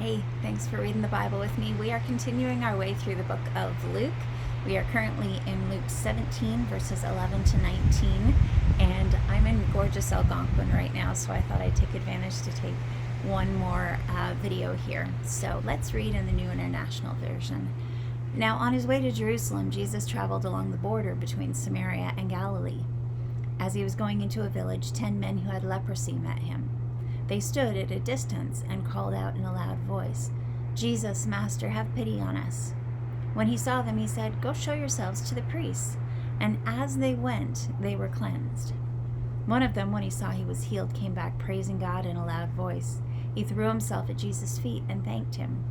Hey, thanks for reading the Bible with me. We are continuing our way through the book of Luke. We are currently in Luke 17, verses 11 to 19, and I'm in gorgeous Algonquin right now, so I thought I'd take advantage to take one more video here. So let's read in the New International Version. Now, on his way to Jerusalem, Jesus traveled along the border between Samaria and Galilee. As he was going into a village, 10 men who had leprosy met him. They stood at a distance and called out in a loud voice, "Jesus, Master, have pity on us." When he saw them, he said, "Go show yourselves to the priests." And as they went, they were cleansed. One of them, when he saw he was healed, came back praising God in a loud voice. He threw himself at Jesus' feet and thanked him.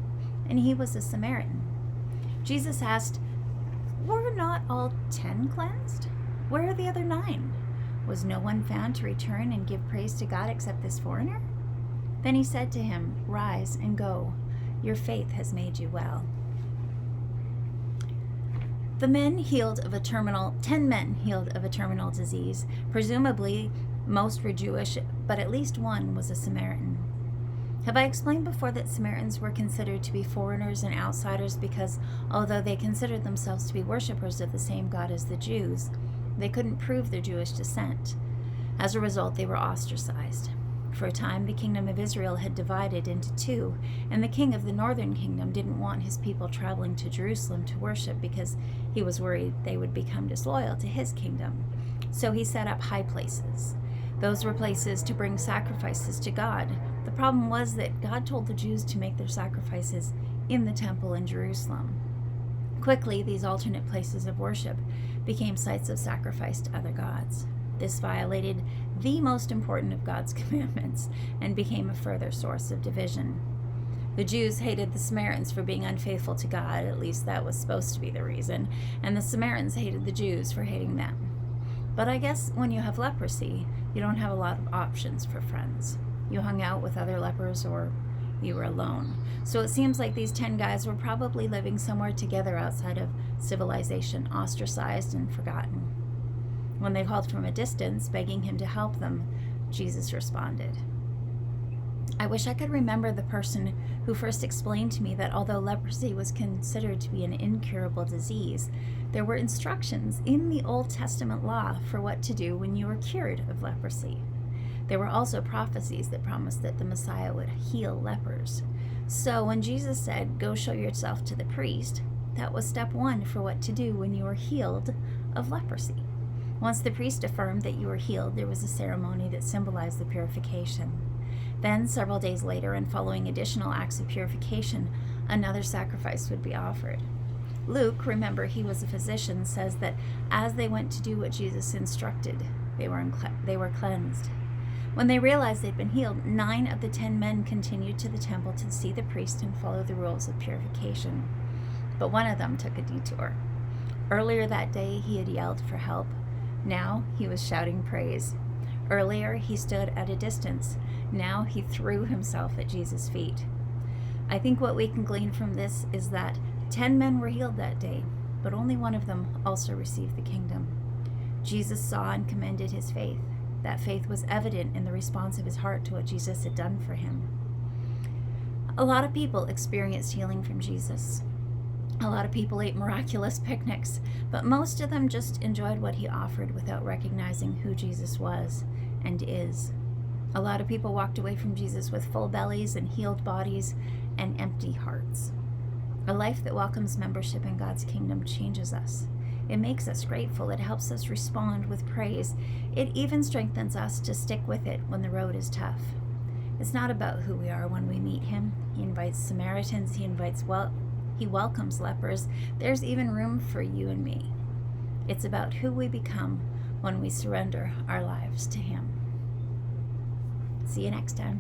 And he was a Samaritan. Jesus asked, "Were not all 10 cleansed? Where are the other 9? Was no one found to return and give praise to God except this foreigner?" Then he said to him, "Rise and go. Your faith has made you well." 10 men healed of a terminal disease. Presumably, most were Jewish, but at least one was a Samaritan. Have I explained before that Samaritans were considered to be foreigners and outsiders because, although they considered themselves to be worshippers of the same God as the Jews, they couldn't prove their Jewish descent. As a result, they were ostracized. For a time, the kingdom of Israel had divided into two, and the king of the northern kingdom didn't want his people traveling to Jerusalem to worship because he was worried they would become disloyal to his kingdom. So he set up high places. Those were places to bring sacrifices to God. The problem was that God told the Jews to make their sacrifices in the temple in Jerusalem. Quickly, these alternate places of worship became sites of sacrifice to other gods. This violated the most important of God's commandments and became a further source of division. The Jews hated the Samaritans for being unfaithful to God, at least that was supposed to be the reason, and the Samaritans hated the Jews for hating them. But I guess when you have leprosy, you don't have a lot of options for friends. You hung out with other lepers or you were alone. So it seems like these 10 guys were probably living somewhere together outside of civilization, ostracized and forgotten. When they called from a distance, begging him to help them, Jesus responded. I wish I could remember the person who first explained to me that although leprosy was considered to be an incurable disease, there were instructions in the Old Testament law for what to do when you were cured of leprosy. There were also prophecies that promised that the Messiah would heal lepers. So when Jesus said, "Go show yourself to the priest," that was step 1 for what to do when you were healed of leprosy. Once the priest affirmed that you were healed, there was a ceremony that symbolized the purification. Then, several days later, and following additional acts of purification, another sacrifice would be offered. Luke, remember he was a physician, says that as they went to do what Jesus instructed, they were cleansed. When they realized they'd been healed, 9 of the 10 men continued to the temple to see the priest and follow the rules of purification. But one of them took a detour. Earlier that day, he had yelled for help. Now he was shouting praise. Earlier, he stood at a distance. Now he threw himself at Jesus' feet. I think what we can glean from this is that 10 men were healed that day, but only one of them also received the kingdom. Jesus saw and commended his faith. That faith was evident in the response of his heart to what Jesus had done for him. A lot of people experienced healing from Jesus. A lot of people ate miraculous picnics, but most of them just enjoyed what he offered without recognizing who Jesus was and is. A lot of people walked away from Jesus with full bellies and healed bodies and empty hearts. A life that welcomes membership in God's kingdom changes us. It makes us grateful. It helps us respond with praise. It even strengthens us to stick with it when the road is tough. It's not about who we are when we meet him. He invites Samaritans. He welcomes lepers. There's even room for you and me. It's about who we become when we surrender our lives to him. See you next time.